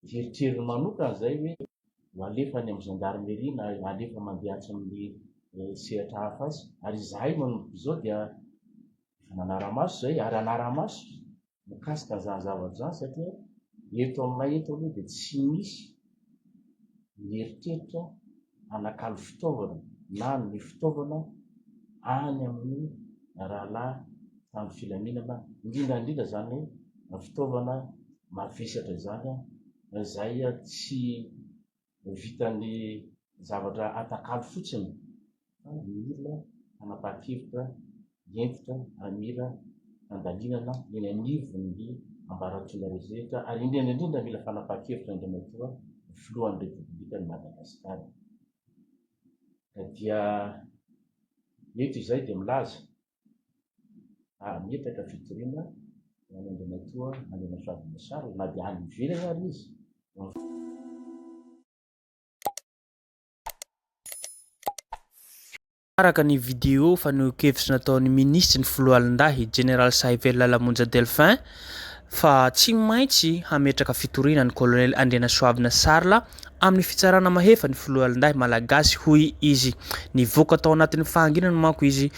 Jeritreriny manokana zay hoe ho alefa any amin'ny gendarmerie na alefa mandehatsy amin'ny sehatra hafa azy. Ary izahay manomboka izao dia efa nanara-maso zay ary anara-maso mikasika an'izany zavatra zany satria eto aminay eto aloha dia tsy misy mieritreritra hanakalo fitaovana na ny fitaovana any amin'ny rahalahy tamin'ny filaminana, indrindra zany hoe fitaovana mavesatra zany izay tsy vitan'ny zavatra atakalo fotsiny fa mila hanapahan-kevitra entitra mila handalinana eny anivon'ny ambaratonga rehetra ary indrindra mila fanapahan-kevitra andriamatoa filohan'ny repoblikan'i Madagasikara. Dia eto izay dia milaza metaka fitoriana any andriamatoa Andriamasoavinasary na dia any ivelany ary izy. Araka ny vidéo fanehoan-kevitra nataon'ny ministry ny filohalindahy General Sahively Lalamonja Delphin fa tsy maintsy hametraka fitoriana ny colonel Andrianasoavina Sarla amin'ny fitsarana mahefa ny filohalindahy malagasy hoy izy. Nivoaka tao anatin'ny fahanginana manko izy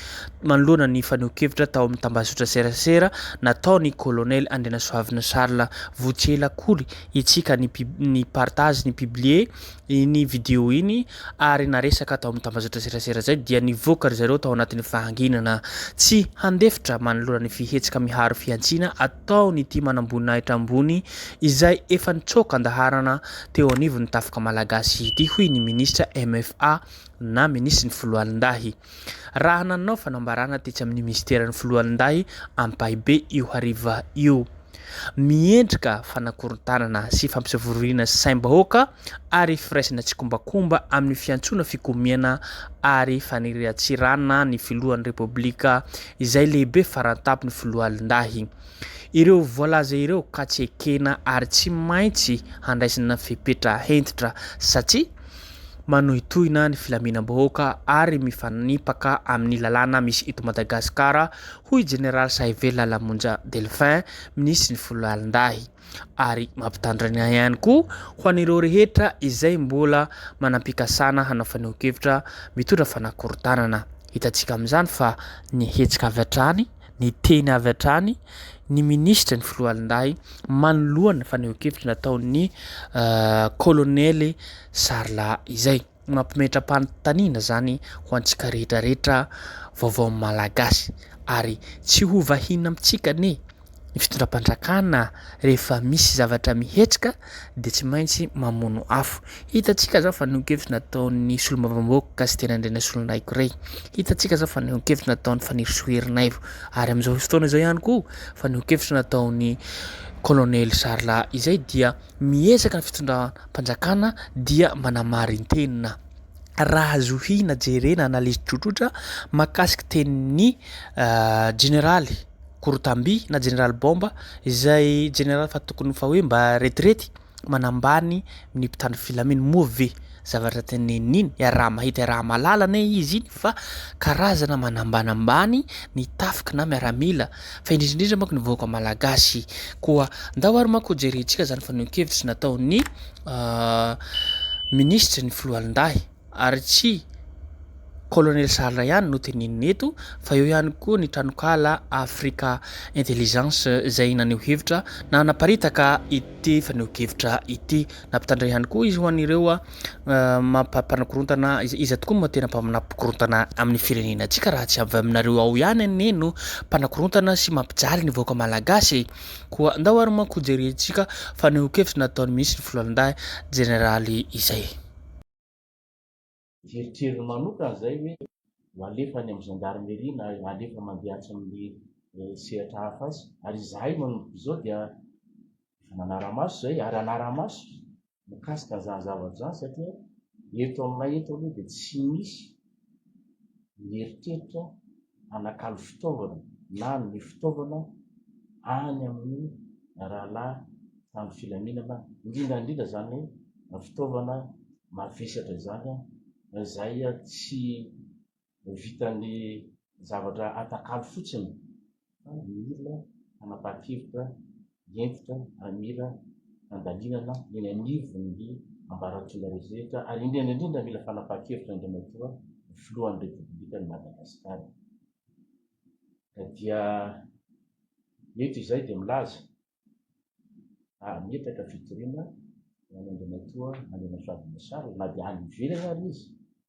manoloana ny fanehoan-kevitra tao amin'ny tambazotra serasera nataony colonel Andrianasoavina Sarla. Voatsela kory itsika ny partage ny publier iny vidéo iny ary naresaka tao amin'ny tambazotra serasera zay dia nivoaka ry zareo tao anatin'ny fahanginana. Tsy handefitra manoloana ny fihetsika miharo fiantsina ataony ity manamboninaitra ambony izay efa nitsoaka andaharana teo anivon'ny tafika malagasy ity hoy ny ministra MFA na ministry ny filohalindahy. Raha nanao fanambarana tetsy amin'ny ministeran'ny filohalindahy ampaibe io hariva io. Miendrika fanakorontanana sy fampisavoriana saim-bahoaka ary firaisana tsikombakomba amin'ny fiantsona fikomiana ary faniriatsirana ny filohan'ny repoblika izay lehibe farantapo ny filohalindahy. Ireo voalaza ireo ka tsy ekena ary tsy maintsy handraisana fepetra hentitra satria manohitohina ny filaminam-bahoaka ary mifanipaka amin'ny lalàna misy eto Madagasikara hoy General Sahively Lalamonja Delphin, ministry ny filohalindahy. Ary mampitandrana ihany koa ho an'ireo rehetra izay mbola manam-pikasana hanao fanehoan-kevitra mitondra fanakorontanana. Hitantsika amin'izany fa ny hetsika avy hatrany, ny teny avy hatrany, ny ministra ny filohalindahy manoloana fanehoan-kevitra nataon'ny colonel Sarla izay. Mampimetra-panontaniana zany ho antsika rehetrarehetra vaovao malagasy ary tsy ho vahina amintsika ne ny fitondram-pandrakana rehefa misy zavatra mihetsika dia tsy maintsy mamono afo. Hitantsika zao fanehoan-kevitra nataon'ny solombavambahoaka sy tena andrena solondaiko rey. Hitantsika zao fanehoan-kevitra nataon'ny fanirisoherinaivo ary amin'izao fotoana izao ihany koa fanehoan-kevitra nataon'ny colonel Sarla izay dia miezaka ny fitondram-panjakana dia manamarin-tenina. Raha zohina jerena analizy tsotsotra mahakasika tenin'ny generaly Korotamby na general Bomba izay general fa tokony fa hoe mba retrety manambany ny mpitandro filamina move zavatra teneniny raha mahita raha malalana izy iny fa karazana manambanambany ny tafika na miaramila fa indrindrindra manko ny vahoaka malagasy koa ndao ary manko jerentsika zany fanehoan-kevitra nataon'ny ministry ny filohalindahy ary tsy colonel Sarla ihany no teneniny eto fa eo ihany koa ny tranokala Africa Intelligence izay naneho hevitra na naparitaka ity fanehoan-kevitra ity. Nampitandray ihany koa izy ho an'ireo mpanakorontana iza tokoa moa tena mpanakorontana amin'ny firenena antsika raha tsy avy aminareo ao ihany aneno mpanakorontana sy mampijaly ny vahoaka malagasy koa ndao ary manko jerentsika fanehoan-kevitra nataon'ny ministry ny filohalindahy generaly izay. Jeritreriny manokana zay hoe ho alefa any amin'ny gendarmerie na alefa mandehatsy amin'ny sehatra hafa azy. Ary izahay manomboka izao dia efa nanara-maso zay ary anara-maso mikasika an'izany zavatra zany satria eto aminay eto aloha dia tsy misy mieritreritra hanakalo fitaovana na ny fitaovana any amin'ny rahalahy tamin'ny filaminana, indrindra zany hoe fitaovana mavesatra zany izay tsy vitan'ny zavatra atakalo fotsiny fa mila hanapahan-kevitra entitra mila fandalinana eny anivon'ny ambaratonga rehetra ary indrindra mila fanapahan-kevitra Andriamatoa filohan'ny Repoblikan'i Madagasikara. Ka dia eto izay dia milaza metaka fitoriana any Andriamatoa Andriana Soavina Sarla na dia any ivelany ary izy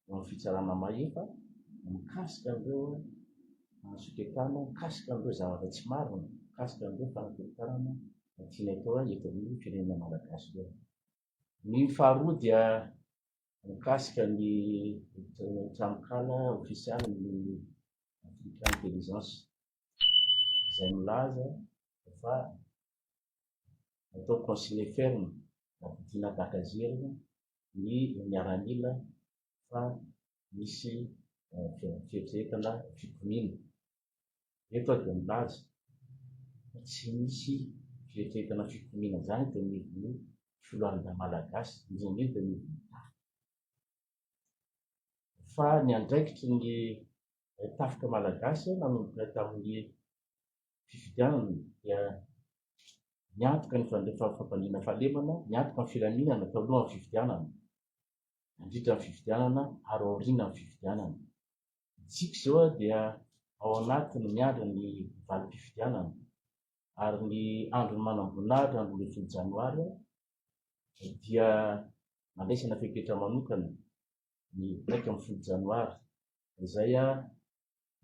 amin'ny fitsarana mahefa mikasika an'ireo soketana, mikasika an'ireo zavatra tsy marina, mikasika an'ireo fanatekarana tiany atao eto amin'ny firenena malagasy eo. Ny faharoa dia mikasika ny tramokala ofisialin'ny African Intelligence izay milaza fa atao conseiller ferme tiana takazerina ny miaranila fa misy fihetsetana fiponiana. Eto dia milaza tsy misy fihetsetana fiponiana zany dia ny filohan'ny malagasy indrindra ny fa ny andraikitry ny tafika malagasy nanomboka tamin'ny fifidianana dia niantoka ny fampandriana fahalemana, niantoka ny filaminana tao alohan'ny fifidianana, nandritra ny fifidianana ary aorianan'ny fifidianana. Tsika zao dia ao anatiny miandry ny valim-pifidianana ary ny andro manam-boninahitra andro 10 Janoary dia nandraisana fepetra manokana ny 1 Janoary izay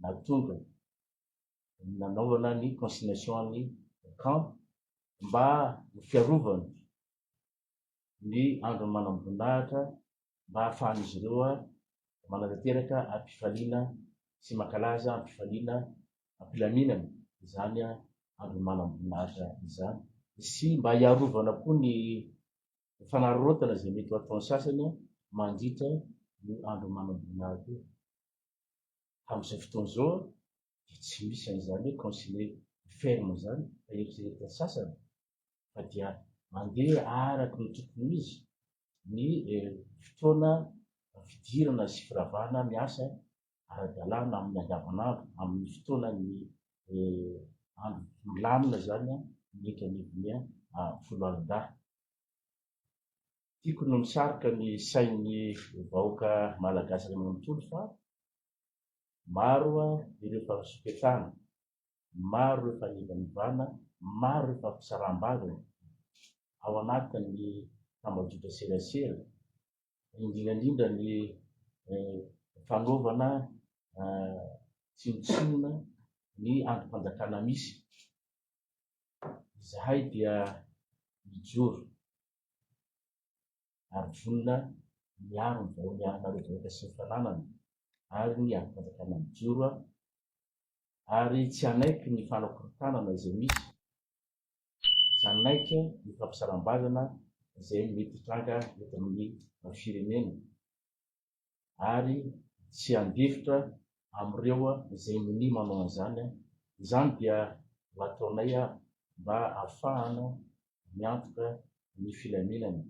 natonga nanaovana ny consignation ny camp mba fiarovana ny andro manam-boninahitra mba ahafahan'izy ireo manatanteraka ampifaliana sy mankalaza ampifaliana ampilaminana izany andro manam-boninahitra izany, sy mba hiarovana koa ny fanararaotana izay mety ho ataon'ny sasany mandritra ny andro manam-boninahitra io. Amin'izay fotoana izao dia tsy misy an'izany hoe conseiller ferme zany eritreretin'ny sasany fa dia mandeha araka ny tokony izy ny fotoana fidirana sy firavahana miasa ara-dalàna amin'ny andavanandro amin'ny fotoana ny andro milamina zany mety anivony foloalindahy. Tiako no misarika ny sain'ny vahoaka malagasy ray manontolo fa maro ireo fanasoketana, maro ireo fanivana, maro ireo fampisaram-bazana ao anatin'ny tambazotra serasera, indrindra ny fanaovana tsinotsinona ny androm-panjakana misy. Izahay dia mijoro ary vonona miaro ny vahoanareo vahoaka sy ny fananana ary ny androm-panjakana mijoro ary tsy hanaiky ny fanakorontanana izay misy, tsy hanaiky ny fampisaram-bazana izay mety tranga eto amin'ny firenena ary tsy handefitra amin'ireo izay mini manao an'izany. Izany dia ho ataonay mba ahafahana miantoka ny filaminana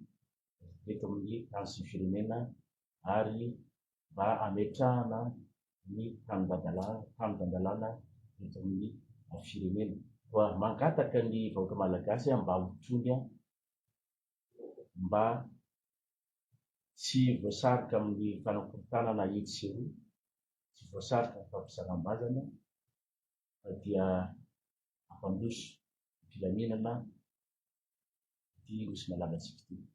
eto amin'ny tany sy ny firenena ary mba hametrahana ny tany-dandalàna eto amin'ny firenena. Koa mangataka ny vahoaka malagasy mba hotrony mba tsy voasarika amin'ny fanakorontanana etsy sy eroa, tsy voasarika amin'ny fampisaram-bazana fa dia hampandroso filaminana ity nosy malalatsika ity.